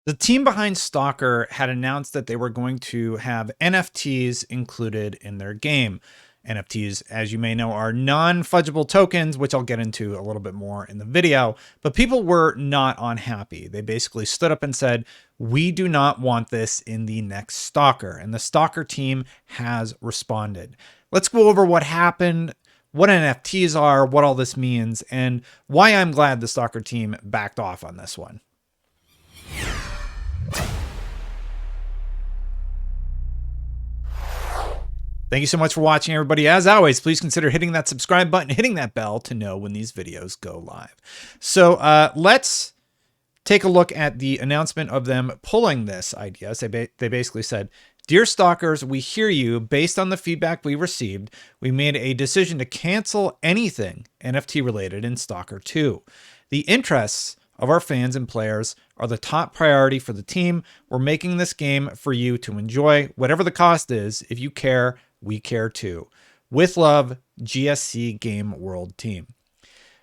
The team behind Stalker had announced that they were going to have NFTs included in their game. NFTs, as you may know, are non-fungible tokens, which I'll get into a little bit more in the video, but people were not unhappy. They basically stood up and said, we do not want this in the next Stalker, and the Stalker team has responded. Let's go over what happened, what NFTs are, what all this means, and why I'm glad the Stalker team backed off on this one. Thank you so much for watching, everybody. As always, please consider hitting that subscribe button, hitting that bell to know when these videos go live. So let's take a look at the announcement of them pulling this idea. So they basically said, "Dear Stalkers, we hear you. Based on the feedback we received, we made a decision to cancel anything NFT related in Stalker 2. The interests of our fans and players are the top priority for the team. We're making this game for you to enjoy, whatever the cost is. If you care, we care too. With love, GSC Game World team."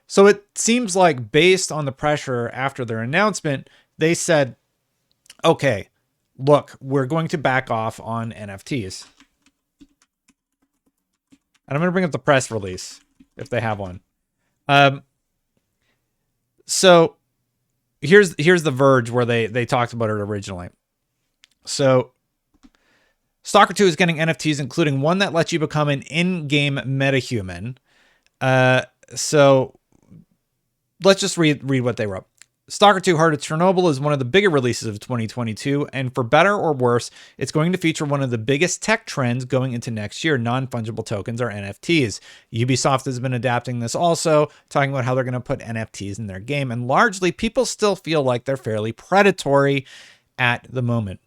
So it seems like based on the pressure after their announcement, they said, okay, look, we're going to back off on NFTs. And I'm going to bring up the press release if they have one. So here's the Verge where they talked about it originally. So Stalker 2 is getting NFTs, including one that lets you become an in-game metahuman. So let's just read what they wrote. Stalker 2 Heart of Chernobyl is one of the bigger releases of 2022, and for better or worse, it's going to feature one of the biggest tech trends going into next year, non-fungible tokens or NFTs. Ubisoft has been adapting this also, talking about how they're going to put NFTs in their game, and largely people still feel like they're fairly predatory at the moment.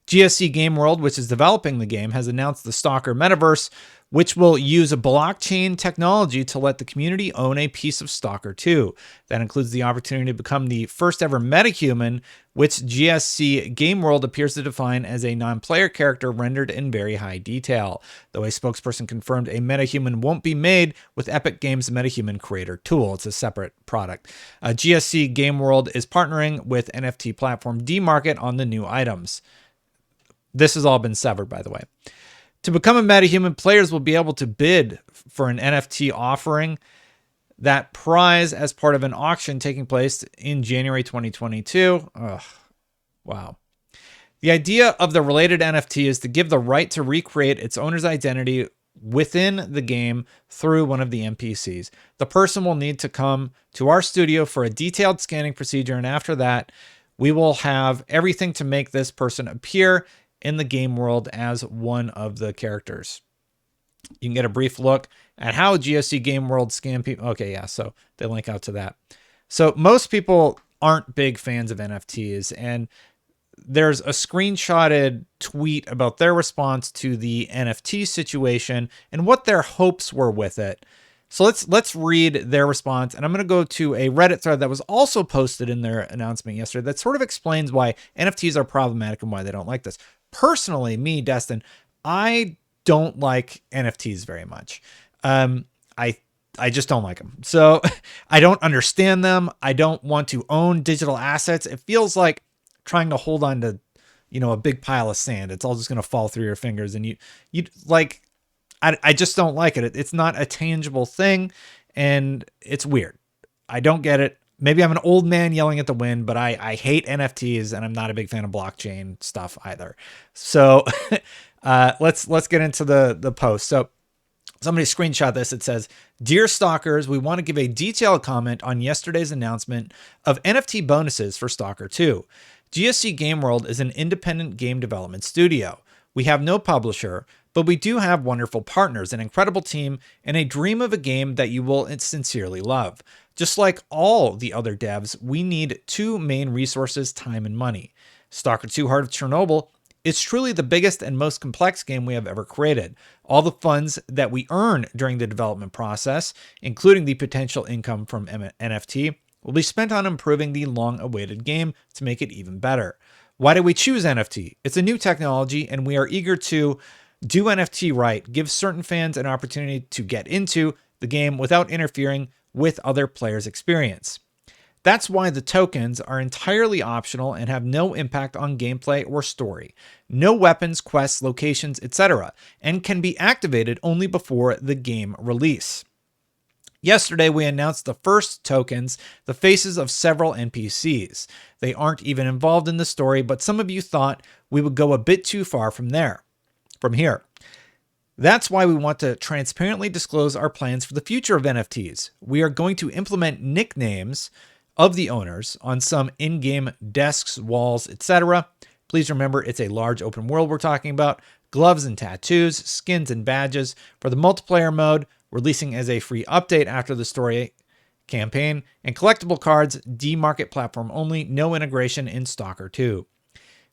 GSC Game World, which is developing the game, has announced the Stalker Metaverse, which will use a blockchain technology to let the community own a piece of Stalker 2. That includes the opportunity to become the first ever metahuman, which GSC Game World appears to define as a non-player character rendered in very high detail. Though a spokesperson confirmed a metahuman won't be made with Epic Games' Metahuman Creator tool. It's a separate product. GSC Game World is partnering with NFT platform DMarket on the new items. This has all been severed, by the way. To become a metahuman, players will be able to bid for an NFT offering that prize as part of an auction taking place in January 2022. Ugh, wow. The idea of the related NFT is to give the right to recreate its owner's identity within the game through one of the NPCs. The person will need to come to our studio for a detailed scanning procedure, and after that, we will have everything to make this person appear in the game world as one of the characters. You can get a brief look at how GSC Game World scan people. Okay, yeah, so they link out to that. So most people aren't big fans of NFTs, and there's a screenshotted tweet about their response to the NFT situation and what their hopes were with it. So let's read their response, and I'm going to go to a Reddit thread that was also posted in their announcement yesterday that sort of explains why NFTs are problematic and why they don't like this. Personally, me, Destin, I don't like NFTs very much. I just don't like them. So I don't understand them. I don't want to own digital assets. It feels like trying to hold on to, a big pile of sand. It's all just going to fall through your fingers, and you like, I just don't like it. It's not a tangible thing, and it's weird. I don't get it. Maybe I'm an old man yelling at the wind, but I hate NFTs, and I'm not a big fan of blockchain stuff either. So let's get into the post. So somebody screenshot this. It says, "Dear Stalkers, we want to give a detailed comment on yesterday's announcement of NFT bonuses for Stalker 2. GSC Game World is an independent game development studio. We have no publisher, but we do have wonderful partners, an incredible team, and a dream of a game that you will sincerely love. Just like all the other devs, we need two main resources, time and money. Stalker 2 Heart of Chernobyl is truly the biggest and most complex game we have ever created. All the funds that we earn during the development process, including the potential income from NFT, will be spent on improving the long-awaited game to make it even better. Why did we choose NFT? It's a new technology, and we are eager to do NFT right, give certain fans an opportunity to get into the game without interfering with other players' experience. That's why the tokens are entirely optional and have no impact on gameplay or story. No weapons, quests, locations, etc., and can be activated only before the game release. Yesterday, we announced the first tokens, the faces of several NPCs. They aren't even involved in the story, but some of you thought we would go a bit too far from here. That's why we want to transparently disclose our plans for the future of NFTs. We are going to implement nicknames of the owners on some in-game desks, walls, etc. Please remember, it's a large open world we're talking about. Gloves and tattoos, skins and badges. For the multiplayer mode, releasing as a free update after the story campaign. And collectible cards, D-Market platform only, no integration in Stalker 2.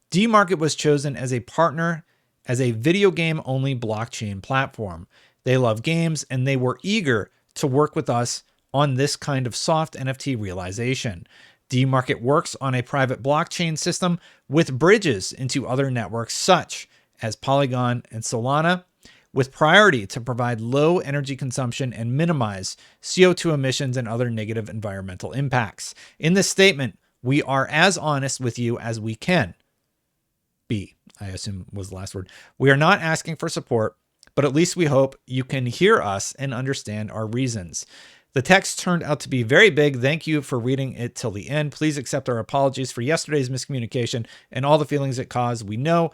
D-Market was chosen as a partner as a video game only blockchain platform. They love games and they were eager to work with us on this kind of soft NFT realization. D-Market works on a private blockchain system with bridges into other networks such as Polygon and Solana, with priority to provide low energy consumption and minimize CO2 emissions and other negative environmental impacts. In this statement, we are as honest with you as we can be, I assume was the last word. We are not asking for support, but at least we hope you can hear us and understand our reasons. The text turned out to be very big. Thank you for reading it till the end. Please accept our apologies for yesterday's miscommunication and all the feelings it caused. We know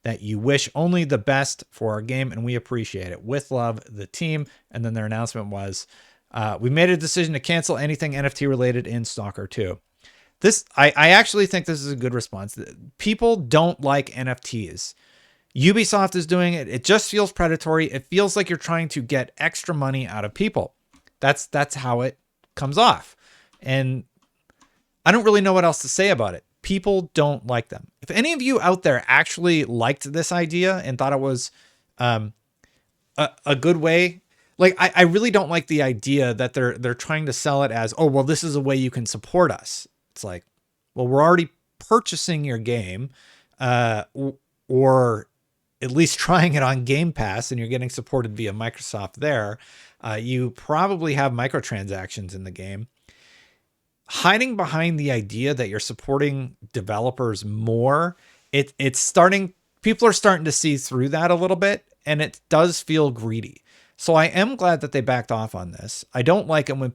that you wish only the best for our game, and we appreciate it. With love, the team. And then their announcement was, we made a decision to cancel anything NFT related in Stalker 2. I actually think this is a good response. People don't like NFTs. Ubisoft is doing it. It just feels predatory. It feels like you're trying to get extra money out of people. That's how it comes off. And I don't really know what else to say about it. People don't like them. If any of you out there actually liked this idea and thought it was a good way, like I really don't like the idea that they're trying to sell it as, oh, well, this is a way you can support us. It's like, well, we're already purchasing your game, or at least trying it on Game Pass, and you're getting supported via Microsoft there. You probably have microtransactions in the game. Hiding behind the idea that you're supporting developers more, it's starting, people are starting to see through that a little bit, and it does feel greedy. So I am glad that they backed off on this. I don't like it when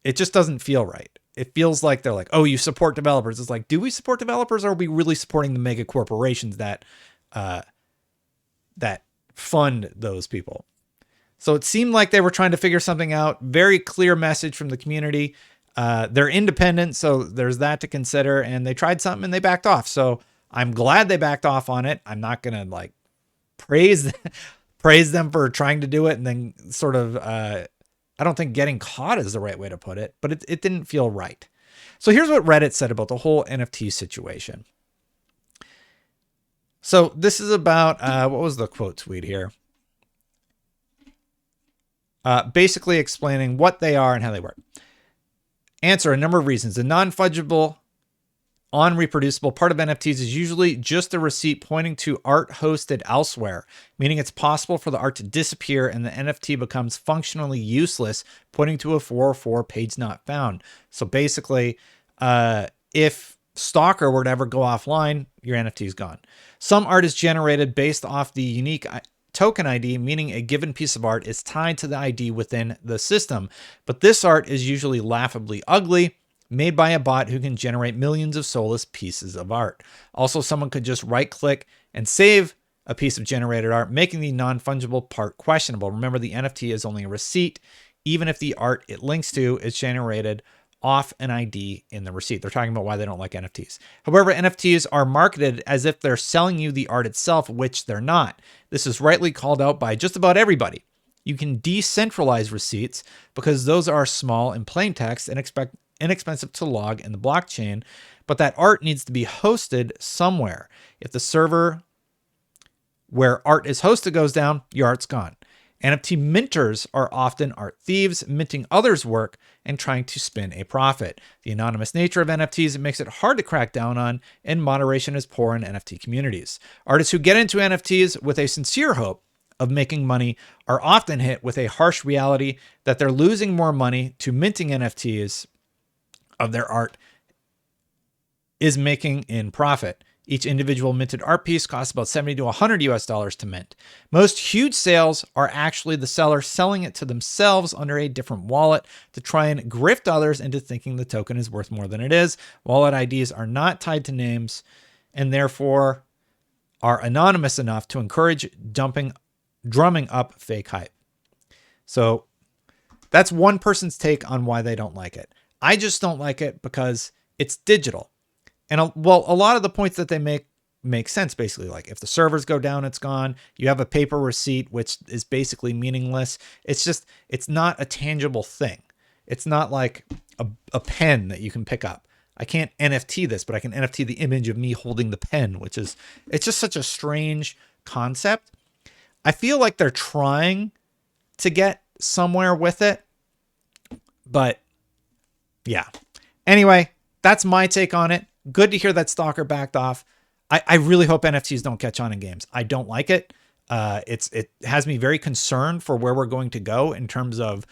it just doesn't feel right. It feels like they're like, oh, you support developers. It's like, do we support developers, or are we really supporting the mega corporations that fund those people? So it seemed like they were trying to figure something out. Very clear message from the community. They're independent, so there's that to consider. And they tried something and they backed off. So I'm glad they backed off on it. I'm not gonna like praise them for trying to do it and then sort of I don't think getting caught is the right way to put it, but it didn't feel right. So here's what Reddit said about the whole NFT situation. So this is about, what was the quote tweet here? Basically explaining what they are and how they work. Answer: a number of reasons. The non-fungible, unreproducible part of NFTs is usually just a receipt pointing to art hosted elsewhere, meaning it's possible for the art to disappear and the NFT becomes functionally useless, pointing to a 404 page not found. So basically, if Stalker were to ever go offline, your NFT is gone. Some art is generated based off the unique token ID, meaning a given piece of art is tied to the ID within the system. But this art is usually laughably ugly, made by a bot who can generate millions of soulless pieces of art. Also, someone could just right-click and save a piece of generated art, making the non-fungible part questionable. Remember, the NFT is only a receipt, even if the art it links to is generated off an ID in the receipt. They're talking about why they don't like NFTs. However, NFTs are marketed as if they're selling you the art itself, which they're not. This is rightly called out by just about everybody. You can decentralize receipts because those are small in plain text and inexpensive to log in the blockchain, but that art needs to be hosted somewhere. If the server where art is hosted goes down, your art's gone. NFT minters are often art thieves, minting others' work and trying to spin a profit. The anonymous nature of NFTs makes it hard to crack down on, and moderation is poor in NFT communities. Artists who get into NFTs with a sincere hope of making money are often hit with a harsh reality that they're losing more money to minting NFTs of their art is making in profit. Each individual minted art piece costs about 70 to 100 US dollars to mint. Most huge sales are actually the seller selling it to themselves under a different wallet to try and grift others into thinking the token is worth more than it is. Wallet IDs are not tied to names and therefore are anonymous enough to encourage drumming up fake hype. So that's one person's take on why they don't like it. I just don't like it because it's digital. And a lot of the points that they make sense, basically. Like if the servers go down, it's gone. You have a paper receipt, which is basically meaningless. It's not a tangible thing. It's not like a pen that you can pick up. I can't NFT this, but I can NFT the image of me holding the pen, it's just such a strange concept. I feel like they're trying to get somewhere with it, but yeah. Anyway, that's my take on it. Good to hear that Stalker backed off. I really hope NFTs don't catch on in games. I don't like it. It has me very concerned for where we're going to go in terms of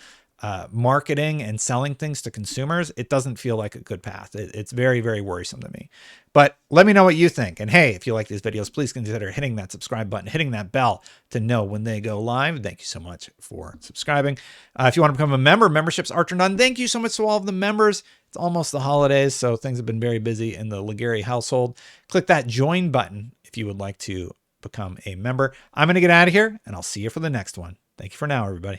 marketing and selling things to consumers. It doesn't feel like a good path. It's very, very worrisome to me. But let me know what you think. And hey, if you like these videos, please consider hitting that subscribe button, hitting that bell to know when they go live. Thank you so much for subscribing. If you want to become a member, memberships are turned on. Thank you so much to all of the members. It's almost the holidays, so things have been very busy in the Ligeri household. Click that join button if you would like to become a member. I'm going to get out of here, and I'll see you for the next one. Thank you for now, everybody.